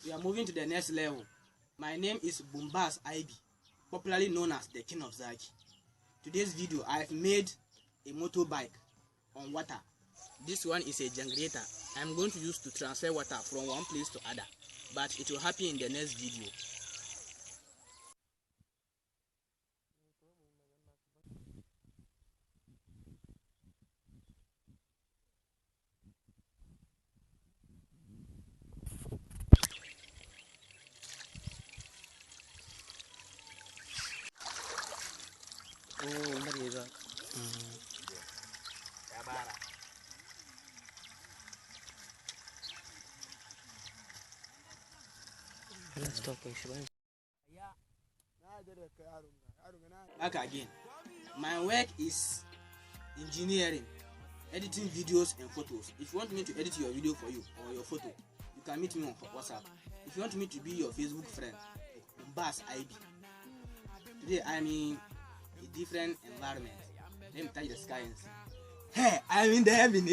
we are moving to the next level. My name is Bun Baz Ib, popularly known as the King of Zaki. Today's video, I have made a motorbike on water. This one is a generator I'm going to use to transfer water from one place to other, but it will happen in the next video. Back again. My work is engineering, editing videos and photos. If you want me to edit your video for you or your photo, you can meet me on WhatsApp. If you want me to be your Facebook friend, Baz Ib. Today I'm in a different environment. Let me touch the sky and see. Hey, I'm in the heaven.